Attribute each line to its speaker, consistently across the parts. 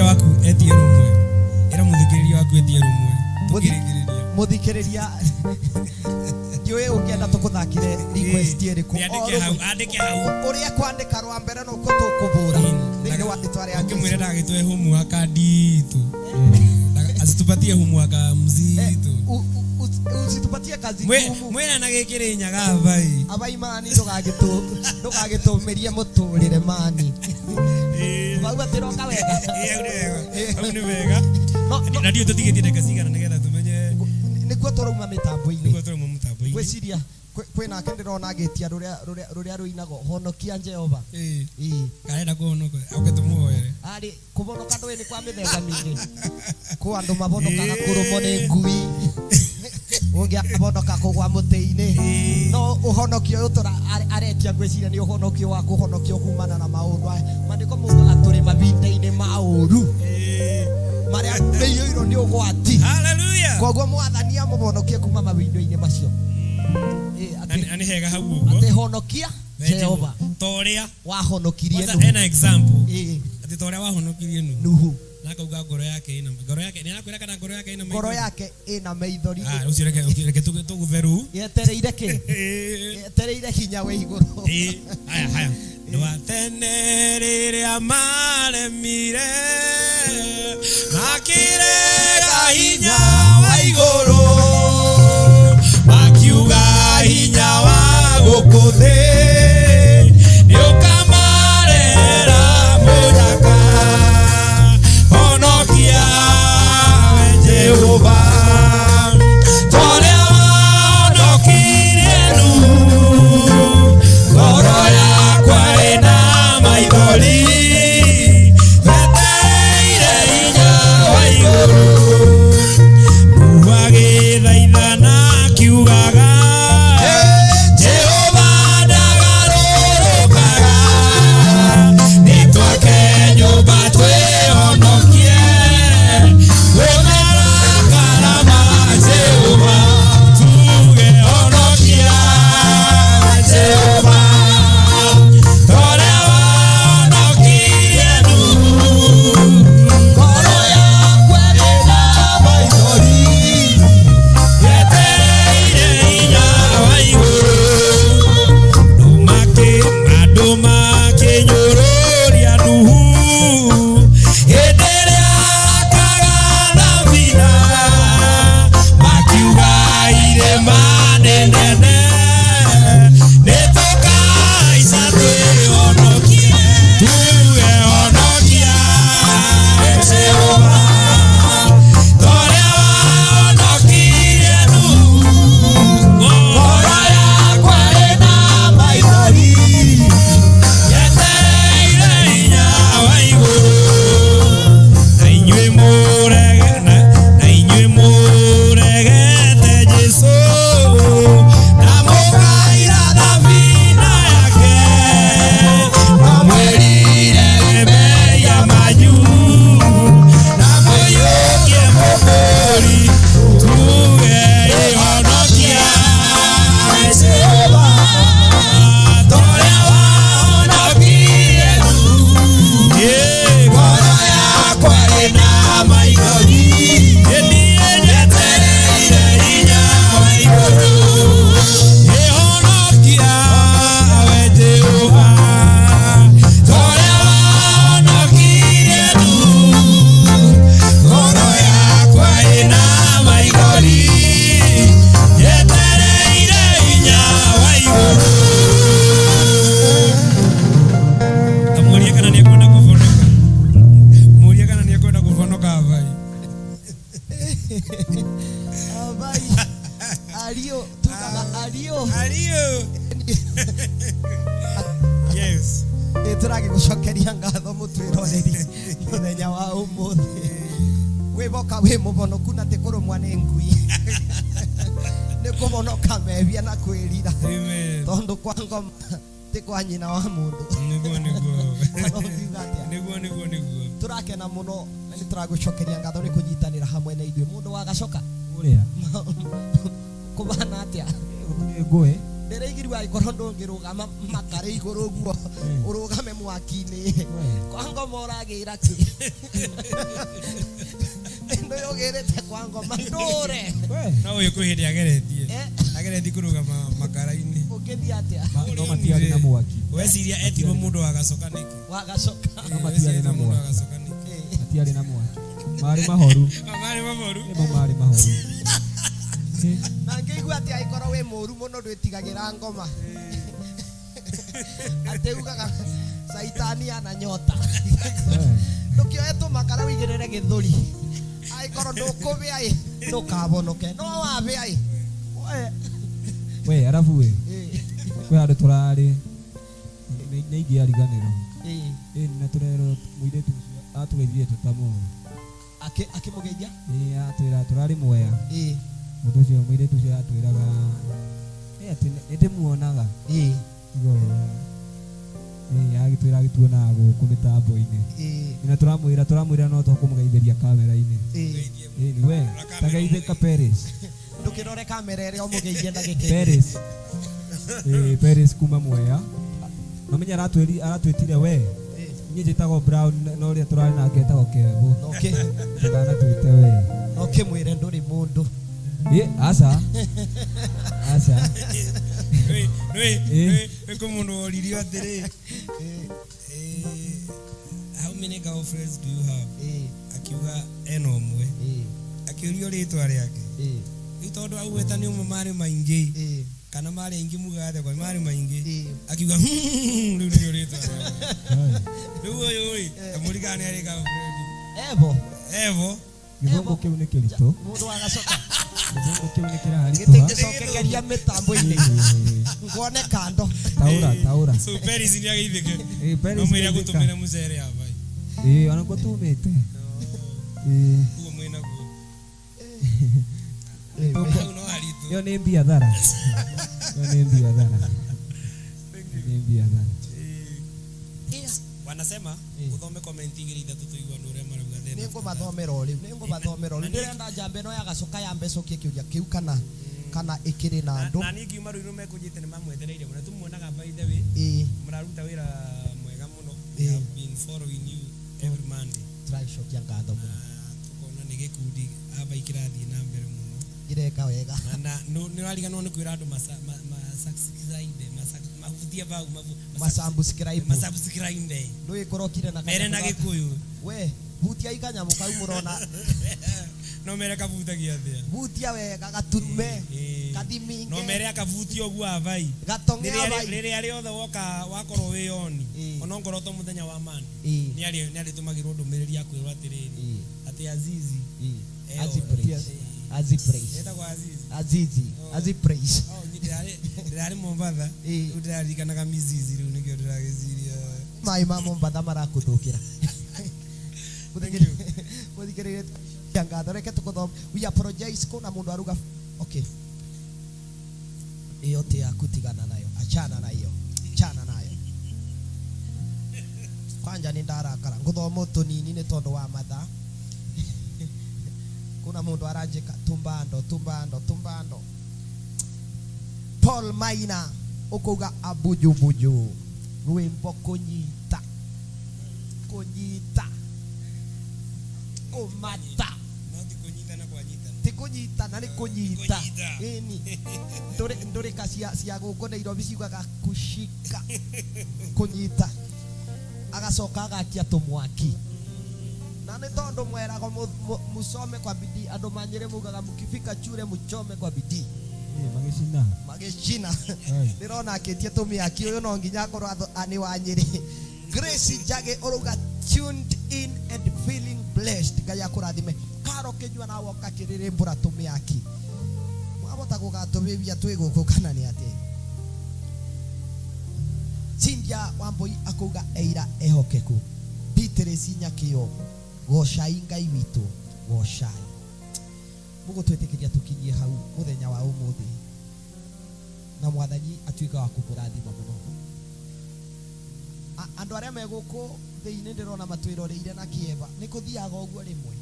Speaker 1: waku etie rumwe era muthikiriria waku etie rumwe
Speaker 2: muthikiriria Joe ukienda tukuthakire request iriku
Speaker 1: andike hau
Speaker 2: uria kwandika rwa mbere no ko tukubura thini wa itware yake
Speaker 1: mwire ndagitwe homework nditu asitupatie homework mzito
Speaker 2: usitupatie kazi
Speaker 1: mwira na gikire nyaga vai
Speaker 2: abai mani ndugagitumirie muturire mani bauga tiroka wega
Speaker 1: ni wega na ndio tutigetie ndeka cigana nigetha tumenye
Speaker 2: nikuo turuma mitambo-ini
Speaker 1: gwiciria
Speaker 2: kwina akendirona agitia ruria ruinago honokia Jehova
Speaker 1: karenda kuhonoka auketumuhoere
Speaker 2: ari kubonoka ndwe ni kwa mithemba mingi ku andu mabonokaga kurumo ni ngui ungia abonoka kugwa muti-ini no uhonokio utura aretia gwiciria ni uhonokio wa kuhonokio kumana na maundu mandiko muga aturi mavinda-ini mauru maria meyoiro ni ugwati
Speaker 1: haleluya
Speaker 2: koguo mwathania mubonokie kuma mavinda-ini macio
Speaker 1: ani hega hau uguo
Speaker 2: ate honokia Jehova
Speaker 1: toria
Speaker 2: wahonokirie
Speaker 1: Nuhu ena example
Speaker 2: ati
Speaker 1: toria wahonokirie
Speaker 2: Nuhu
Speaker 1: na kauga ngoro yake ina ni nakwira kana ngoro yake ina maithori
Speaker 2: ngoro yake ina maithori
Speaker 1: ucireke tugutheru
Speaker 2: yetereire hinya we iguru
Speaker 1: haya ndwatenerire amaremire makirega hinya wa iguru makiuga hinya wa gukuthi
Speaker 2: Yes. Turage gucokeria ngatho mutwiroreri muthenya wa umuthi. Wiboka wi mubonoku na tikurumwa ni ngui. Ni kubonoka mebia na kwirira.
Speaker 1: Amen.
Speaker 2: Tondu kwa ngoma ti kwa nyina wa mundu.
Speaker 1: Niguo.
Speaker 2: Turakena muno ni turagucokeria ngatho ni kunyitanira hamwe na ithuĩ mundu wa gacoka
Speaker 3: uria
Speaker 2: kubana atia
Speaker 3: ngwe
Speaker 2: ndereigirwa ikoro ndongirugama makare iguru guo urugame mwaki-ini kwa ngoma uragira ki ndo yogerete kwa ngoma ndure
Speaker 1: no uyu kuhindi ageretie kurugama makara-ini
Speaker 2: ukithia atia
Speaker 3: no matiari na mwaki
Speaker 1: weciria etirwo mundu wagacoka niki
Speaker 2: wagacoka
Speaker 3: matiari na mwaki matiari na mwaki mari mahoru
Speaker 2: na ngĩigua atĩ angĩkorwo wĩ mũru mũno ndwĩtigagĩra ngoma atĩ ugaga caitani ana nyota ndũkĩoye tũmakara wĩigĩrĩre gĩthũri angĩkorwo ndũkũbĩa ndũkabonoke no wabĩa
Speaker 3: we arabu we kwe handũ tũrarĩ nĩ ingĩariganĩrwo na tũrerwo mũirĩtu ũcio atũgeithie tũtamũ
Speaker 2: akĩmũgeithia
Speaker 3: atwĩra tũrarĩ Mwea mũndũ ũcio mũirĩtu ũcio atwĩraga atĩ nĩndĩmuonaga agĩtwĩra agĩtuonaga gũkũ mĩtambo-inĩ na tũramwĩra no tũkũmũgeithĩria kamera-inĩ we tageithĩka Paris
Speaker 2: ndũkĩrore kamera ĩrĩa ũmũgeithie na gĩkĩ
Speaker 3: Paris kuma Mwea nomenya aratwĩtire we niĩ njĩtagwo Brown no ũrĩa tũrarĩ nake etagwo Kevo tũkanatwĩte we
Speaker 2: no kĩmwĩre ndũrĩ mũndũ
Speaker 3: aca
Speaker 1: we kumundu oririo atiri how many girlfriends do you have akiuga eno umwe akiurio ritwa riake itondo augeta ni umwe mari maingi kana mari aingi mugathe kwa mari maingi akiuga riu ni ritwa riu oyo amurigane ari girlfriend evo
Speaker 3: githongo kiu ni kirito
Speaker 2: mundu wagacoka
Speaker 3: githongo kiu ni kiraharitũha
Speaker 2: gĩtĩngĩcokekeria mĩtambo-inĩ ngone kando
Speaker 3: taũra
Speaker 1: so Paris ni ageithĩke no mwĩra gũtũmĩra mũcere hapa
Speaker 3: ona gũtumĩte
Speaker 1: kuo mwĩna kuo
Speaker 3: yo nĩ biathara
Speaker 1: wanasema uthome comment igĩrĩ ithatũ tũigua andũ ũrĩa marauga thĩna
Speaker 2: nĩngũmathomera rĩu ndĩrenda njamba ĩno ya gacoka ya mbecokie kĩũria kĩu kana ĩkĩrĩ na andũ
Speaker 1: na niĩ ngiuma rĩu nĩmekũnjĩte nĩmamwetereire mũno tũmuonaga by the way mũraruta wĩra mwega mũno we have been following you every Monday
Speaker 2: tũracokia ngatho mũno
Speaker 1: tukona nĩ gĩkundi aba ikĩrathiĩ na mbere mũno
Speaker 2: ireka wega
Speaker 1: na nĩwariganwo nĩ kwĩra andũ mahutie bau masubscribe
Speaker 2: ndũgĩkorokire na
Speaker 1: mere na gĩkũyũ
Speaker 2: we hutia ikanyamũ kau mũrona
Speaker 1: no mere kabutagia thĩa
Speaker 2: hutia wega gaturume kathiminge
Speaker 1: no mere akavutia ũguo abai
Speaker 2: gatong'e abai
Speaker 1: rĩrĩa rĩothe woka wakorwo wĩyoni ona ongorwo to mũthenya wa mani nĩarĩtũmagĩrwo ndũmĩrĩri ya kwĩrwo atĩrĩrĩ atĩ Azizi praise ndirarĩ Mombatha rĩu ndĩraririkanaga Mizizi rĩu nĩkĩo ndĩragĩciria
Speaker 2: maĩ ma Mombatha marakũthũkĩra mũthikĩrĩrie ngatho reke tũkũthoma we apologize kuna mũndũ aruga okay ĩyo ti yaku tigana nayo achana nayo kwanja nĩ ndarakara ngũthoma tũnini nĩ tondũ wa mathaa kuna mundu aranjika tumbando Paul Maina ukuga abujubuju rwimbo kunyita kumata ti kunyita na ni kunyita ini nduri kacia guko Nairobi ciugaga kushika kunyita agacoka agakia tumwaki na nĩ tondũ mwerago musome kwa bidii andũ manyire mugaga mukifika chure muchome kwa bidii magicina ndirona akĩtie tũmĩaki ũyũ no nginya akorwo ani wa Nyeri Grace Njage uruga tuned in and feeling blessed Ngai akũrathime Karo Kĩnyua na woka kĩrĩrĩmbũra tũmĩaki mwabota gũgatũbĩbia twĩ gũkũ kana nĩ atĩ Cynthia Wambui akuga eira ehokeku Beatrice Nyakĩo gocai Ngai witũ gocai mũgũtwĩtĩkĩria tũkinyie hau mũthenya wa ũmũthĩ na mwathani atuĩka wa kũmũrathima mũno andũ arĩa me gũkũ thĩinĩ ndĩrona matwĩroreire na kĩeba nĩ kũthiaga ũguo rĩmwe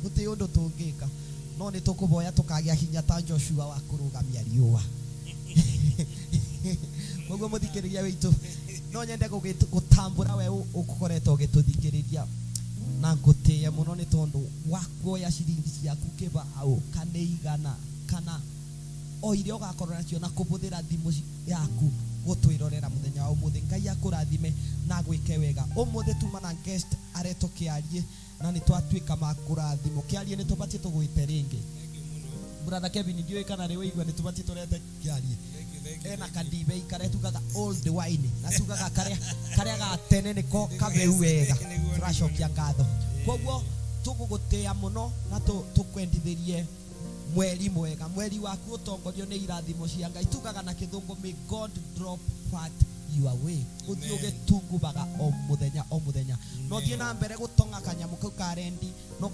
Speaker 2: gũtĩ ũndũ tũngĩka no nĩ tũkũboya tũkagĩa hinya ta Joshua wa kũrũgamia riũa koguo muthikiriria witu no nyende gutambura we ukukoretwo ugituthikiriria na ngutia muno ni tondu wakuoya ciringi ciaku kibao kana igana kana o iria ugakorwo nacio na kubuthira thimu yaku gutwirorera muthenya wa umuthi. Ngai akurathime na gwike wega. Umuthi tuma na guest areto kiarie na ni twatuika makurathimo kiarie ni tubatie tugwite ringi. Brother Kevin ndio ikana ni weigwa ni tubatie turete kiarie ena kadibe ikare tugaga old wine na tugaga karia ga tene ni ko kabeu wega turacokia ngatho. Koguo tugugutia muno na tukwendithirie mweri mwega, mweri waku utongorio ni irathimo cia Ngai. Tugaga na kithungu, may God drop fat your way. Uthii ugitungubaga o muthenya no thie na mbere gutonga kanyamu kau ka rendi no